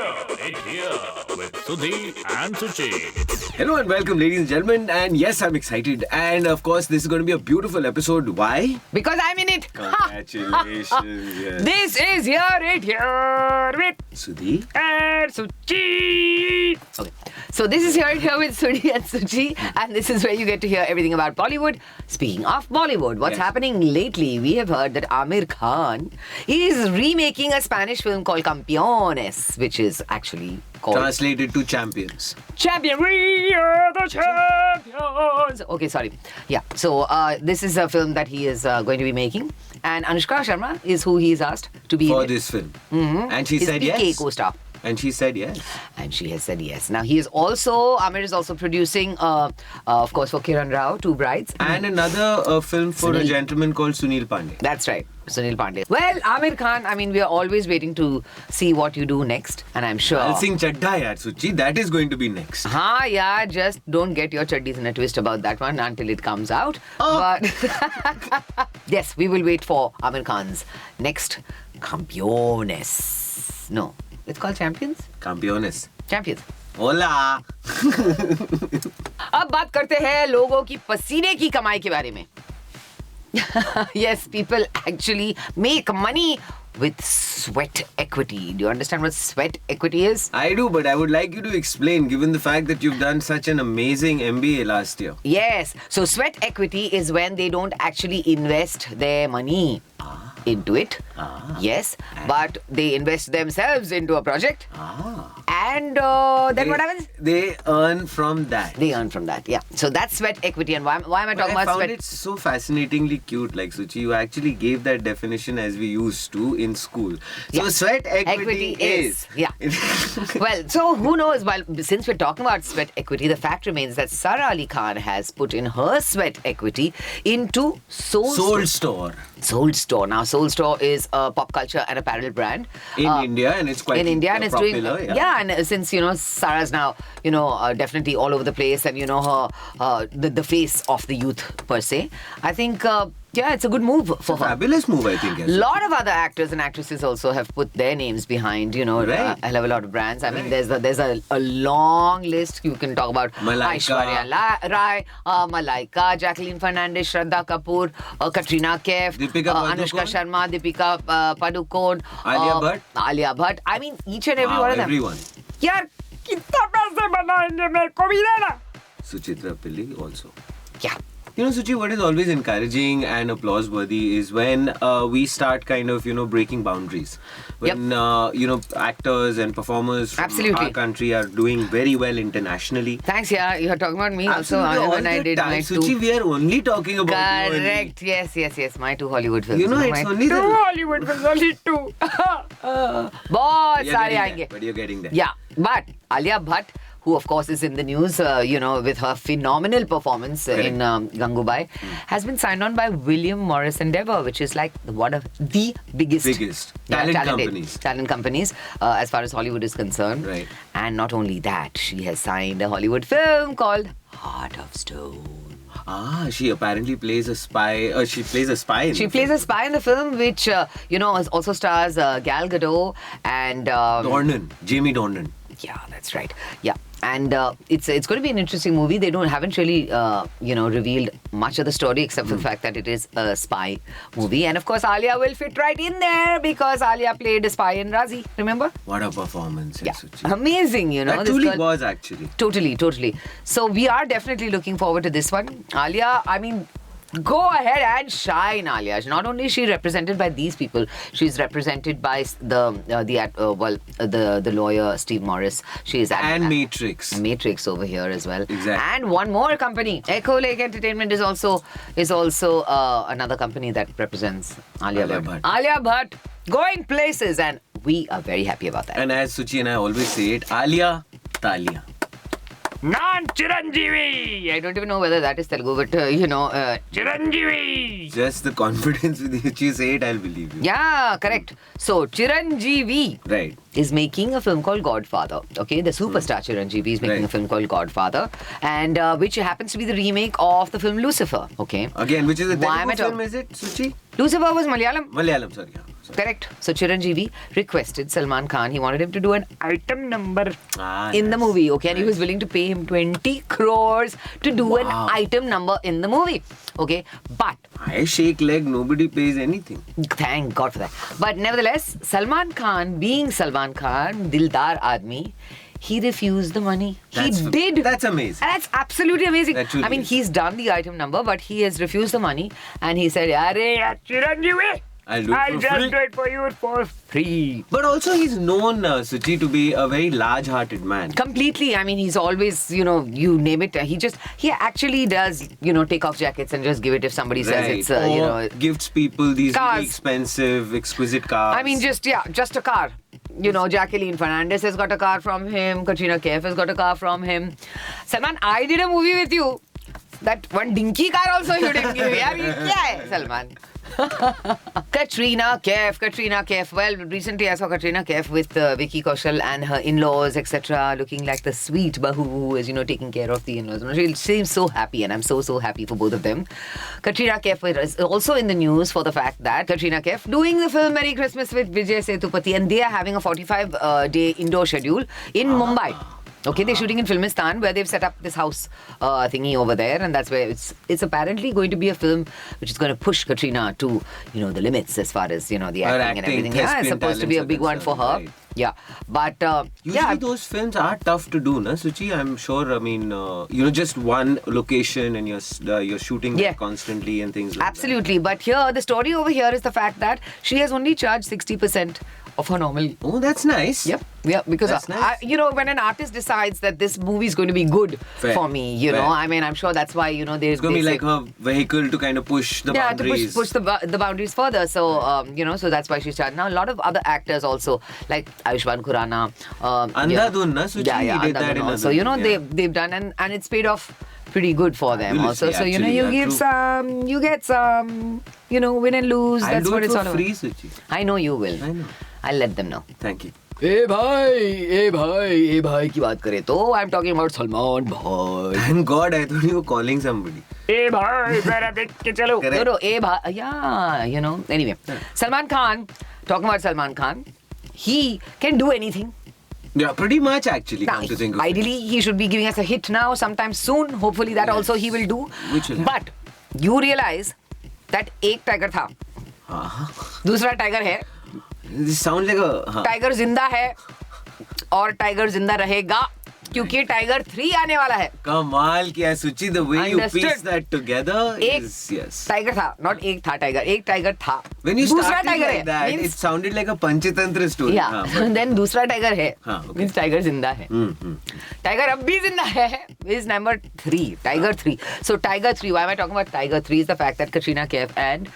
here with Sudhi and Suchi. Hello and welcome, ladies and gentlemen. And yes, I'm excited. And of course, this is going to be a beautiful episode. Why? Because I'm in it. Congratulations. Yes. This is Here It Here with Sudhi and Suchi. Okay. So this is Here It Here with Sudhi and Suchi, and this is where you get to hear everything about Bollywood. Speaking of Bollywood, what's happening lately? We have heard that Amir Khan is remaking a Spanish film called Campeones, which is actually called... translated to champions. Champion, we are the champions. Okay, sorry. Yeah, so this is a film that he is going to be making, and Anushka Sharma is who he is asked to be For in this film. Mm-hmm. And she His said PK yes. co-star. And she said yes. And she has said yes. Now, Amir is also producing, of course, for Kiran Rao, Two Brides. And another film for a gentleman called Sunil Pandey. That's right, Sunil Pandey. Well, Amir Khan, I mean, we are always waiting to see what you do next. And I'm sure... I'll sing Chadda yaar, Suchi. That is going to be next. Yeah, just don't get your chaddis in a twist about that one until it comes out. But yes, we will wait for Amir Khan's next Campeones. No. It's called Champions? Campeones. Champions. Hola. अब बात करते हैं लोगों की पसीने की कमाई के बारे में. Yes, people actually make money with sweat equity. Do you understand what sweat equity is? I do, but I would like you to explain, given the fact that you've done such an amazing MBA last year. Yes. So sweat equity is when they don't actually invest their money into it. Yes. But they invest themselves into a project. And then what happens? They earn from that. They earn from that, yeah. So that's sweat equity. And why am I talking about sweat? I found it so fascinatingly cute. Like, Suchi, you actually gave that definition as we used to in school. So sweat equity is. Yeah. Well, so who knows? Well, since we're talking about sweat equity, the fact remains that Sara Ali Khan has put in her sweat equity into Soul Store. Soul Store. Now, Soul Store is a pop culture and apparel brand. In India, and it's quite in India, and it's popular, doing... Yeah, and since, Sarah's now, definitely all over the place, and, her the face of the youth, per se. I think... it's a good move for her. Fabulous move, I think. A lot of other actors and actresses also have put their names behind, Right. I have a lot of brands. I mean, there's a long list. You can talk about Aishwarya Rai, Malaika, Jacqueline Fernandez, Shraddha Kapoor, Katrina Kaif, Anushka Sharma, Deepika Padukone, Alia Bhatt. I mean, each and every one of them. Everyone. Yaar, kitna paise banayenge mere ko bhi dena. Suchitra Pilli also. Yeah. Suchi, what is always encouraging and applause-worthy is when we start kind of, breaking boundaries. When, actors and performers from our country are doing very well internationally. Thanks, yeah. You're talking about me Absolutely, also. When I did my Suchi, we are only talking about Correct. Yes. My two Hollywood films. It's only two Hollywood films, only two. बहुत सारे आएंगे. But you're getting there. Yeah, but Alia Bhatt, who of course is in the news, with her phenomenal performance in Gangubai, has been signed on by William Morris Endeavour, which is like one of the biggest talent companies as far as Hollywood is concerned. Right. And not only that, she has signed a Hollywood film called Heart of Stone. She apparently plays a spy. She plays a spy in a spy in the film, which, also stars Gal Gadot and... Jamie Dornan. Yeah, that's right. Yeah. And it's going to be an interesting movie. They haven't really, revealed much of the story except for the fact that it is a spy movie. And of course, Alia will fit right in there because Alia played a spy in Razi. Remember? What a performance. Yeah. Amazing, That truly was actually. Totally. So we are definitely looking forward to this one. Alia, I mean... Go ahead and shine, Alia. Not only is she represented by these people, she's represented by the lawyer Steve Morris. She is Matrix over here as well. Exactly. And one more company, Echo Lake Entertainment, is also another company that represents Alia Bhatt. Alia Bhatt going places, and we are very happy about that. And as Suchi and I always say it, Alia Talia. Chiranjeevi! I don't even know whether that is Telugu, but Chiranjeevi! Just the confidence with which you say it, I'll believe you. Yeah, correct. So, Chiranjeevi is making a film called Godfather. Okay, the superstar Chiranjeevi is making a film called Godfather, and which happens to be the remake of the film Lucifer. Okay. Again, which is a Telugu film, is it, Suchi? Lucifer was Malayalam. Malayalam, sorry. Correct. So Chiranjeevi requested Salman Khan. He wanted him to do an item number in the movie. Okay, and he was willing to pay him 20 crores to do an item number in the movie. Okay, but I shake leg. Nobody pays anything. thank God for that. But nevertheless, Salman Khan, being Salman Khan, Dildar Admi, he refused the money. He did. That's amazing. And that's absolutely amazing. That truly I mean, is. he's done the item number, but he has refused the money. And he said, Arey, Chiranjeevi, I'll do I'll it for just free. do it for you for free. But also he's known, Suchi, to be a very large-hearted man. Completely. I mean, he's always, you name it. He actually does, take off jackets and just give it if somebody says it's, Or gifts people these cars. really expensive, exquisite cars. I mean, just a car. Jacqueline Fernandez has got a car from him. Katrina Kaif has got a car from him. Salman, I did a movie with you. That one dinky car also you didn't give me. Yaar, ye kya hai, Salman? Katrina Kaif. Well, recently I saw Katrina Kaif with Vicky Kaushal and her in-laws, etc., looking like the sweet bahu who is, taking care of the in-laws. She seems so happy, and I'm so happy for both of them. Katrina Kaif is also in the news for the fact that Katrina Kaif doing the film Merry Christmas with Vijay Sethupathi, and they are having a 45-day indoor schedule in Mumbai. Okay, they're shooting in Filmistan, where they've set up this house thingy over there, and that's where it's apparently going to be a film which is going to push Katrina to the limits as far as the acting and everything. Yeah, it's supposed to be a big one for her. Right. Yeah, but usually those films are tough to do, na, Suchi? I'm sure. I mean, just one location and you're shooting that constantly and things like absolutely. But here, the story over here is the fact that she has only charged 60% of her normal. Oh, that's nice. Yep. Yeah, because That's nice. when an artist decides that this movie is going to be good for me, Fair. I mean, I'm sure that's why there's It's going to be like a vehicle to kind of push the boundaries. to push the boundaries further. So so that's why she started. Now a lot of other actors also, like Ayushmann Khurrana, Andhadhun, na, Suchi? yeah, He did that in also. Andhadhun, They've done and it's paid off pretty good for them Fabulously, also. So actually, you yeah, give true. some, you get some, win and lose. I'll That's do what it it's for all about. free, Suchi. I know you will. I know. I'll let them know. Thank you. ए भाई की बात करें तो I am talking about Salman भाई Thank God, I thought you were calling somebody. ए भाई मेरा देख के चलो Correct. no ए भाई anyway Salman Khan, talking about Salman Khan, he can do anything. Yeah, pretty much actually, Now, come to think of it. ideally he should be giving us a hit now sometime soon, hopefully that also he will do. Which will but you realize that एक tiger था, दूसरा tiger है, This sounds like a... tiger जिंदा है और tiger जिंदा रहेगा क्योंकि टाइगर 3 आने वाला है. कमाल किया Suchi, the way you Understood. piece that together एक is, yes. टाइगर था, नॉट एक था टाइगर, एक टाइगर था. When you दूसरा started टाइगर like है, that, means- it sounded like a Panchatantra story. Yeah, but- then दूसरा टाइगर है, हाँ, okay. means टाइगर जिंदा है. टाइगर अब भी जिंदा है, is number 3, Tiger 3. So Tiger 3, why am I talking about Tiger 3 is the fact that Katrina Kaif and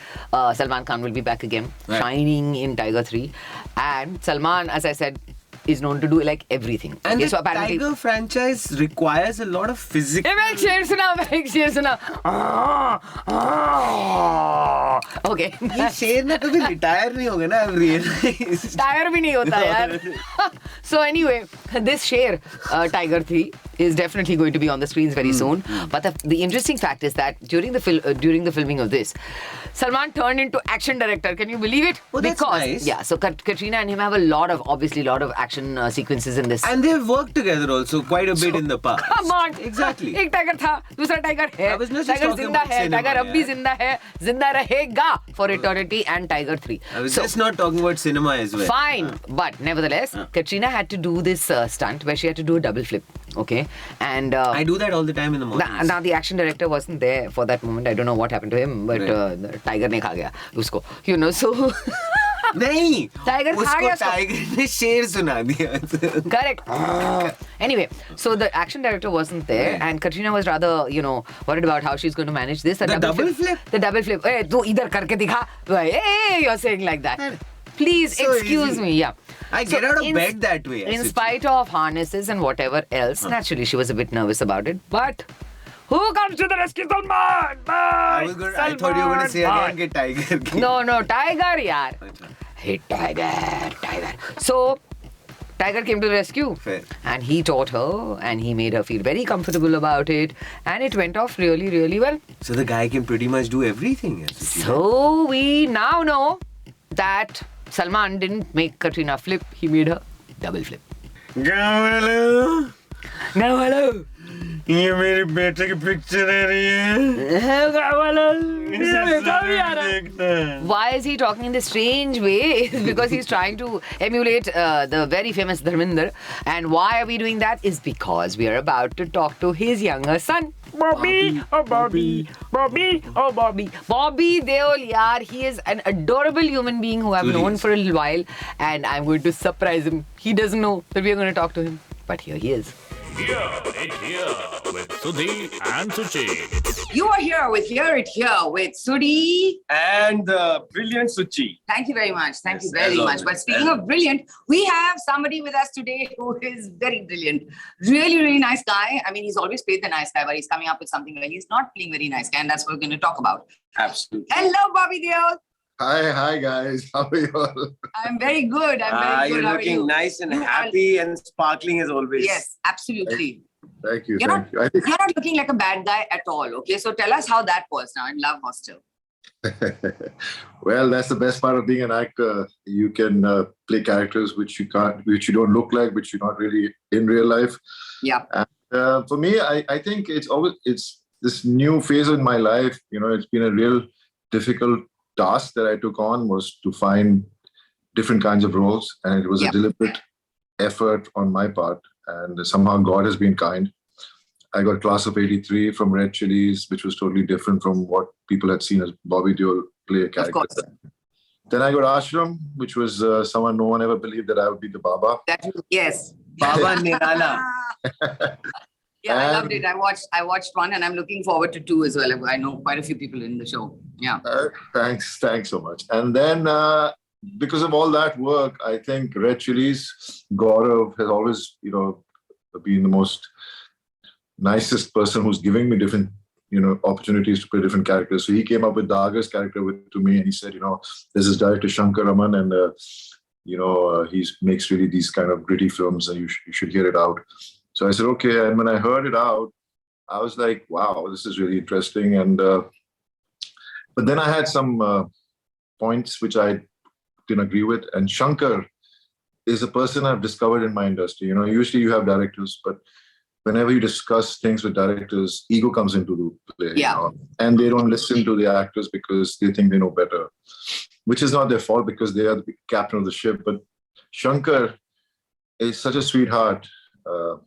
Salman Khan will be back again, Right. shining in Tiger 3. And Salman, as I said, is known to do like everything. And Okay, the so apparently... Tiger franchise requires a lot of physical... मैं एक शेर सुना. Okay. ये शेर ना कभी retire नहीं होगा ना, I've realized. टायर भी नहीं होता यार. So anyway, this share, Tiger 3, is definitely going to be on the screens very soon. But the interesting fact is that during the filming of this, Salman turned into action director. Can you believe it? Oh, that's nice. Yeah, so Katrina and him have a lot of action sequences in this. And they've worked together also quite a bit in the past. Come on. Exactly. एक tiger था, दूसरा tiger है. I was not just tiger talking जिंदा about है, cinema, tiger अब भी yeah. जिंदा है, जिंदा रहेगा for eternity, and Tiger 3. I was So, just not talking about cinema as well. fine, but nevertheless, Katrina had to do this stunt where she had to do a double flip. Okay, and I do that all the time in the morning. now the action director wasn't there for that moment. I don't know what happened to him, but Right. Tiger ने खा गया उसको. So नहीं, Tiger खा उसको गया उसको. Tiger ने शेर सुना दिया. Correct. Anyway, so the action director wasn't there, Right. and Katrina was rather, worried about how she's going to manage this. The double flip? The double flip. Hey, तू इधर करके दिखा. Hey, you're saying like that. Please So excuse easy. me. Yeah. I get out of bed that way. In Suchi. spite of harnesses and whatever else, naturally she was a bit nervous about it. But who comes to the rescue, Salman? I thought you were going to say again get tiger. No, Tiger, yaar. Hey, Tiger. So, Tiger came to the rescue. Fair. And he taught her and he made her feel very comfortable about it. And it went off really, really well. So the guy can pretty much do everything. Suchi. So, we now know that Salman didn't make Katrina flip, he made her double flip. Hello. Hello. ये मेरे बेटे की picture आ रही है. Why is he talking in this strange way? It's because he's trying to emulate the very famous Dharminder. And why are we doing that? Is because we are about to talk to his younger son. Bobby Deol, yaar, he is an adorable human being who I've known for a little while. And I'm going to surprise him. He doesn't know that we are going to talk to him. But here he is. Here with Sudhi and Suchi. You are here with Sudhi And the brilliant Suchi. Thank you very much. Thank you very much. But speaking of brilliant, we have somebody with us today who is very brilliant. Really, really nice guy. I mean, he's always played the nice guy, but he's coming up with something where he's not playing very nice guy, and that's what we're going to talk about. Absolutely. Hello, Bobby Deol. Hi guys. How are you all? I'm very good. I'm very good. You're How are looking you? nice and happy and sparkling as always. Yes, absolutely. Thank you. You're Thank you. I think You're not looking like a bad guy at all. Okay, so tell us how that was now in Love Hostel. well, that's the best part of being an actor. You can play characters which you don't look like, which you're not really in real life. Yeah. And, for me, I think it's this new phase in my life. You know, it's been a real difficult task that I took on was to find different kinds of roles, and it was a deliberate effort on my part. And somehow God has been kind. I got Class of '83 from Red Chilies, which was totally different from what people had seen as Bobby Deol play a character. Of course. Then I got Ashram, which was someone no one ever believed that I would be the Baba. Yes. Baba Nirala. Yeah, I loved it. I watched one, and I'm looking forward to 2 as well. I know quite a few people in the show. Yeah. Thanks so much. And then because of all that work, I think Red Chilies, Gaurav has always, been the most nicest person who's giving me different, opportunities to play different characters. So he came up with Dagar's character to me, and he said, this is director Shankar Raman, and he makes really these kind of gritty films, and you should hear it out. So I said, okay. And when I heard it out, I was like, wow, this is really interesting. And but then I had some points which I didn't agree with. And Shankar is a person I've discovered in my industry. Usually you have directors, but whenever you discuss things with directors, ego comes into the play. Yeah. And they don't listen to the actors because they think they know better, which is not their fault because they are the captain of the ship. But Shankar is such a sweetheart.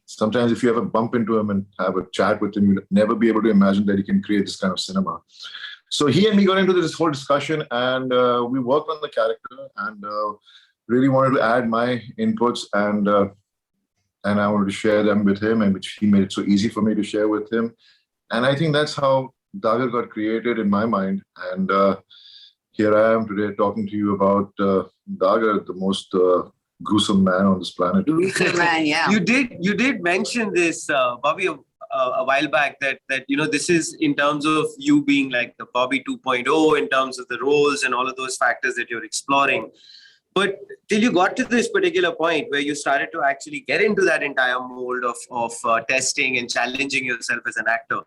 Sometimes if you ever bump into him and have a chat with him, you'll never be able to imagine that he can create this kind of cinema. So he and me got into this whole discussion, and we worked on the character, and really wanted to add my inputs, and I wanted to share them with him, and which he made it so easy for me to share with him. And I think that's how Dagar got created in my mind. And here I am today talking to you about Dagar, the most gruesome man on this planet. Gruesome man, yeah. You did mention this, Bobby, a while back that this is in terms of you being like the Bobby 2.0 in terms of the roles and all of those factors that you're exploring. But till you got to this particular point where you started to actually get into that entire mold of testing and challenging yourself as an actor,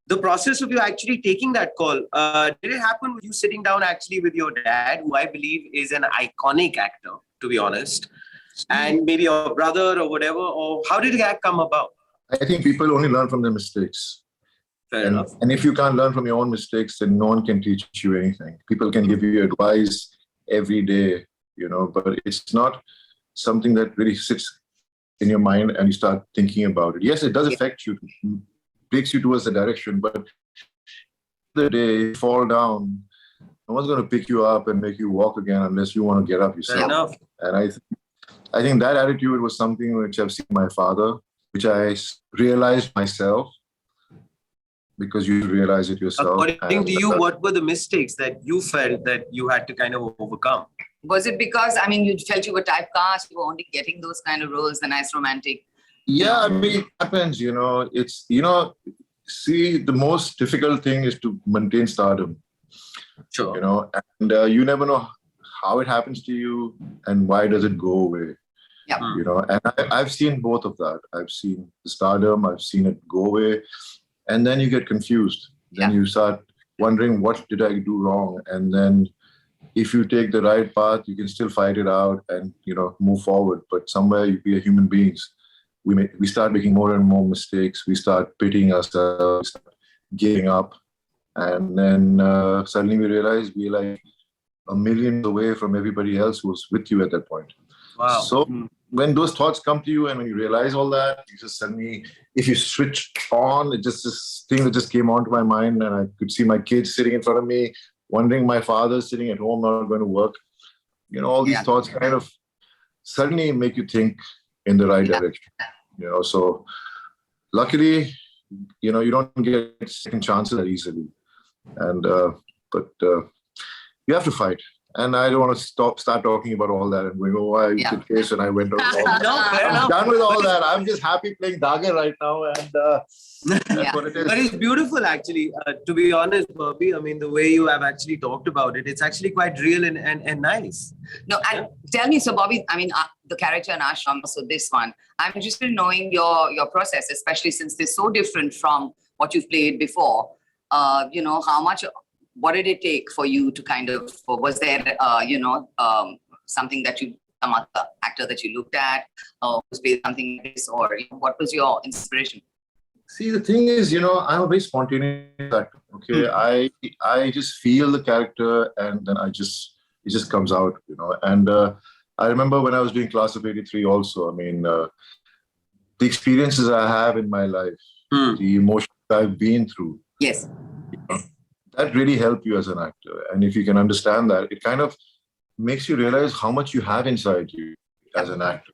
the process of you actually taking that call, did it happen with you sitting down actually with your dad, who I believe is an iconic actor, to be honest, and maybe your brother or whatever, or how did that come about? I think people only learn from their mistakes. Fair enough. And if you can't learn from your own mistakes, then no one can teach you anything. People can give you advice every day, but it's not something that really sits in your mind and you start thinking about it. Yes, it does affect you, takes you towards the direction, but the day you fall down, no one's going to pick you up and make you walk again unless you want to get up yourself. Fair enough. And I think that attitude was something which I've seen my father, which I realized myself, because you realize it yourself. According to you, what were the mistakes that you felt that you had to kind of overcome? Was it because, you felt you were typecast, you were only getting those kind of roles, the nice romantic? Yeah, it happens, it's, see, the most difficult thing is to maintain stardom. Sure. And you never know how it happens to you and why does it go away. Yeah. And I've seen both of that. I've seen the stardom, I've seen it go away, and then you get confused. Then you start wondering, what did I do wrong? And then if you take the right path, you can still fight it out and move forward. But somewhere we are human beings. We start making more and more mistakes. We start pitying ourselves, start giving up, and then suddenly we realize we're like a million away from everybody else who's with you at that point. Wow. So when those thoughts come to you and when you realize all that, you just suddenly, if you switch on, it just this thing that just came onto my mind, and I could see my kids sitting in front of me, wondering my father's sitting at home, not going to work. All these thoughts kind of suddenly make you think in the right direction. So luckily, you don't get second chances that easily. And but you have to fight. And I don't want to start talking about all that and going, oh, I did case and I went out. I'm done with all that. I'm just happy playing Dagar right now. And that's what it is. But it's beautiful, actually. To be honest, Bobby, I mean, the way you have actually talked about it, it's actually quite real and nice. No, and tell me, so Bobby, I mean, the character in Ashram, so this one, I'm interested in knowing your process, especially since they're so different from what you've played before. What did it take for you to kind of, was there, something that some other actor that you looked at, who's played something like this, or what was your inspiration? See, the thing is, I'm a very spontaneous actor. Okay, I just feel the character, and then it just comes out, And I remember when I was doing Class of '83 also. I mean, the experiences I have in my life, the emotions I've been through. Yes. That really help you as an actor. And if you can understand that, it kind of makes you realize how much you have inside you as an actor,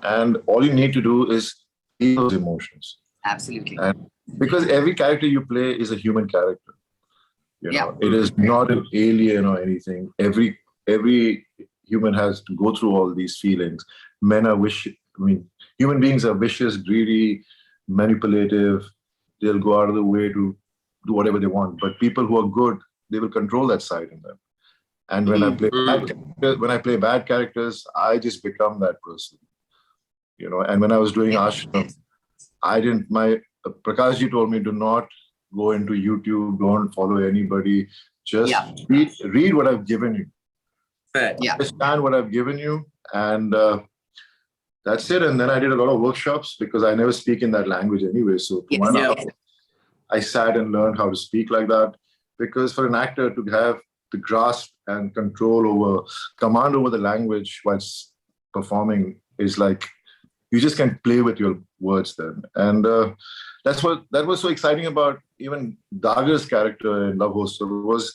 and all you need to do is feel those emotions. Absolutely. And because every character you play is a human character. It is not an alien or anything. Every human has to go through all these feelings. Human beings are vicious, greedy, manipulative. They'll go out of the way to do whatever they want. But people who are good, they will control that side in them. And when I play bad characters, I just become that person. And when I was doing Ashram, Prakashji told me, do not go into YouTube, don't follow anybody. Just read what I've given you. Understand what I've given you, and that's it. And then I did a lot of workshops because I never speak in that language anyway. So I sat and learned how to speak like that, because for an actor to have the grasp and command over the language whilst performing is like, you just can't play with your words then. And that was so exciting about even Dagar's character in Love Hostel was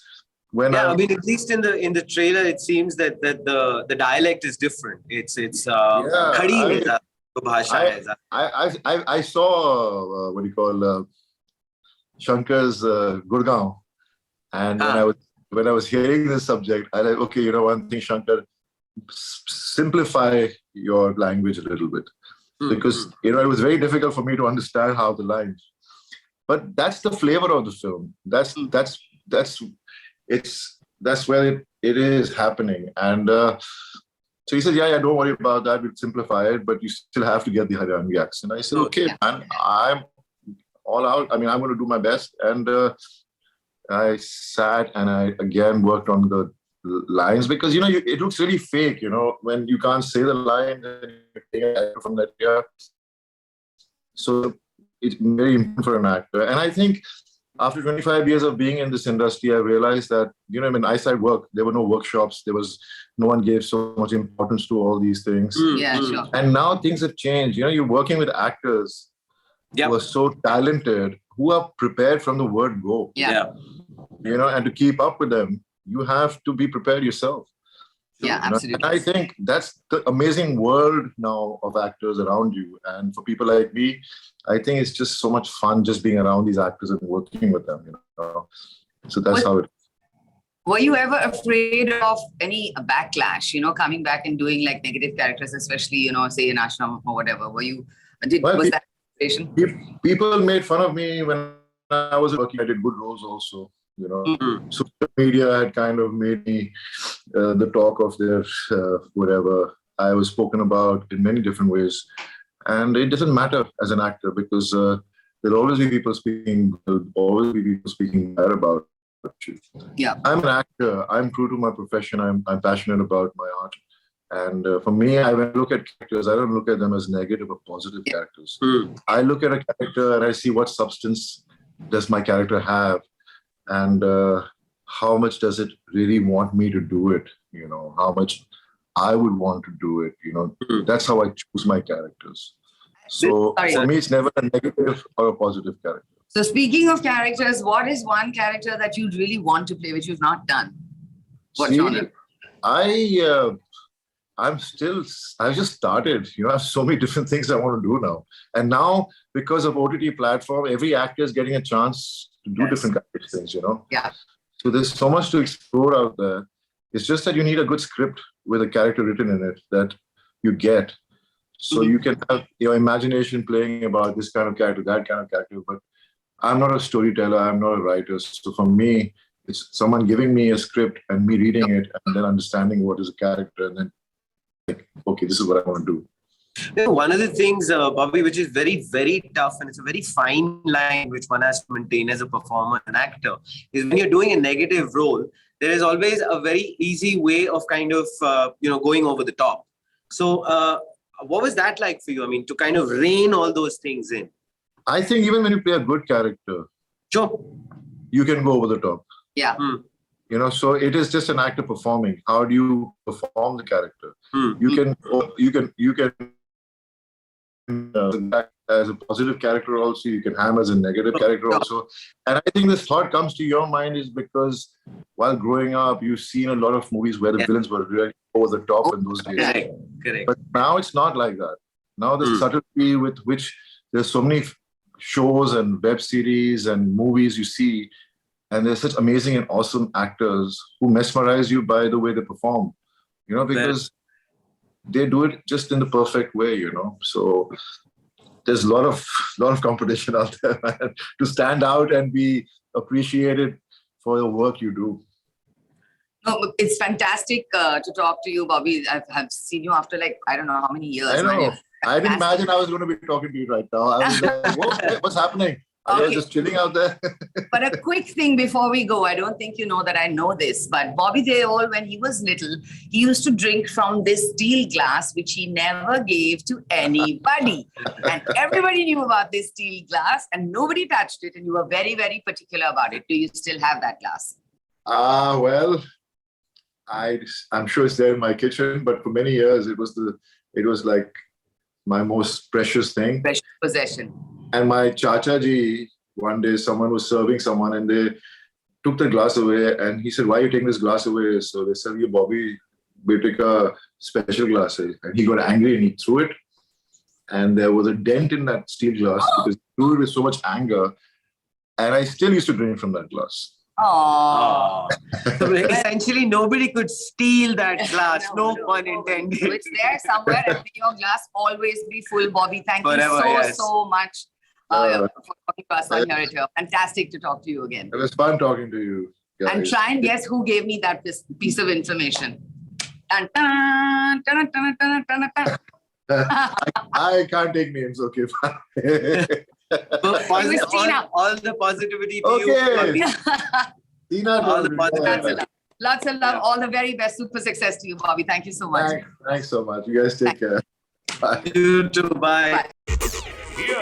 when at least in the trailer, it seems that the dialect is different. It's Khadi bhasha. I saw what do you call Shankar's Gurgaon, and when I was hearing this subject, I like, okay, one thing, Shankar, simplify your language a little bit, because it was very difficult for me to understand how the lines. But that's the flavor of the film. That's where it is happening. And so he said, don't worry about that. We'll simplify it, but you still have to get the Haryanvi accent. I said, okay, man, I'm all out. I mean, I'm going to do my best. And I sat and I again worked on the lines, because it looks really fake, when you can't say the line from that year. So it's very important for an actor. And I think after 25 years of being in this industry, I realized that when I started work, there were no workshops. No one gave so much importance to all these things. Sure. And now things have changed. You're working with actors who are so talented, who are prepared from the word go. And to keep up with them, you have to be prepared yourself. Absolutely. And I think that's the amazing world now of actors around you. And for people like me, I think it's just so much fun just being around these actors and working with them. So that's how it. Were you ever afraid of any backlash? Coming back and doing like negative characters, especially say in Ashram or whatever. Was that situation? People made fun of me when I was working. I did good roles also. Social media had kind of made me the talk of their whatever. I was spoken about in many different ways, and it doesn't matter as an actor, because there'll always be people speaking bad about actually. Yeah. I'm an actor. I'm true to my profession. I'm passionate about my art. And for me, when I look at characters, I don't look at them as negative or positive characters. I look at a character and I see what substance does my character have, and how much does it really want me to do it. How much I would want to do it. That's how I choose my characters. So for me, it's never a negative or a positive character. So speaking of characters, what is one character that you really want to play, which you've not done? What genre? I've just started. I have so many different things I want to do now. And now, because of OTT platform, every actor is getting a chance to do different kind of things, Yeah. So there's so much to explore out there. It's just that you need a good script with a character written in it that you get. So you can have your imagination playing about this kind of character, that kind of character. But I'm not a storyteller. I'm not a writer. So for me, it's someone giving me a script and me reading it and then understanding what is a character and then okay, this is what I want to do. One of the things, Bobby, which is very, very tough, and it's a very fine line which one has to maintain as a performer and actor, is when you're doing a negative role, there is always a very easy way of kind of, going over the top. So what was that like for you? I mean, to kind of rein all those things in? I think even when you play a good character, sure, you can go over the top. Yeah. So it is just an actor performing. How do you perform the character? You can act as a positive character also. You can ham as a negative character also. And I think this thought comes to your mind is because while growing up, you've seen a lot of movies where the villains were really over the top in those days. Correct. But now it's not like that. Now the subtlety with which there's so many shows and web series and movies you see, and there's such amazing and awesome actors who mesmerize you by the way they perform, because they do it just in the perfect way, So there's a lot of competition out there, man, to stand out and be appreciated for the work you do. No, it's fantastic to talk to you, Bobby. I've seen you after I don't know how many years. I know. I didn't imagine I was going to be talking to you right now. I was like, what's happening? Are you just chilling out there? But a quick thing before we go, I don't think you know that I know this, but Bobby Deol, when he was little, he used to drink from this steel glass, which he never gave to anybody. And everybody knew about this steel glass and nobody touched it. And you were very, very particular about it. Do you still have that glass? Well, I'm sure it's there in my kitchen, but for many years, it was like my most precious thing. Precious possession. And my Chacha ji, one day someone was serving someone and they took the glass away and he said, why are you taking this glass away? So they said, "Ye Bobby, bete ka special glass hai." And he got angry and he threw it. And there was a dent in that steel glass because he threw it with so much anger. And I still used to drink from that glass. Oh. So essentially, nobody could steal that glass. No pun intended. So it's there somewhere, and may your glass always be full, Bobby. Thank Forever, you so much for talking to us on here. Fantastic to talk to you again. It was fun talking to you guys. And try and guess who gave me that piece of information. Dun, dun, dun, dun, dun, dun, dun, dun. I can't take names, okay. All the positivity to you. Tina, all the positivity. Lots of love. All the very best. Super success to you, Bobby. Thank you so much. Thanks so much. You guys take care. Bye. You too. Bye. Here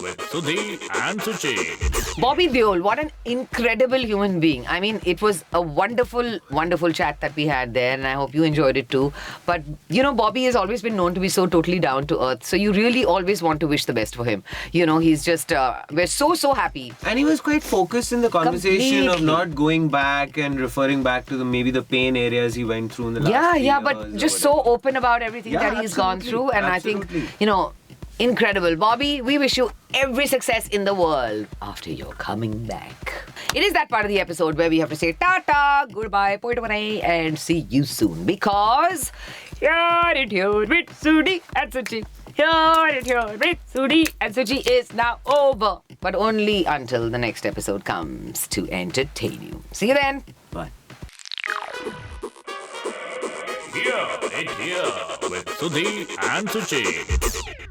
with Sudhi and Suchi. Bobby Deol, what an incredible human being. I mean, it was a wonderful, wonderful chat that we had there, and I hope you enjoyed it too. But, Bobby has always been known to be so totally down to earth. So you really always want to wish the best for him. He's just, we're so happy. And he was quite focused in the conversation Completely. of not going back and referring back to maybe the pain areas he went through in the last Yeah, years but just so open about everything that he's gone through. And Absolutely. I think, incredible. Bobby, we wish you every success in the world after you're coming back. It is that part of the episode where we have to say ta-ta, goodbye, poitavane, and see you soon. Because here with Sudhi and Suchi. Here with Sudhi and Suchi is now over. But only until the next episode comes to entertain you. See you then. Bye. Here with Sudhi and Suchi.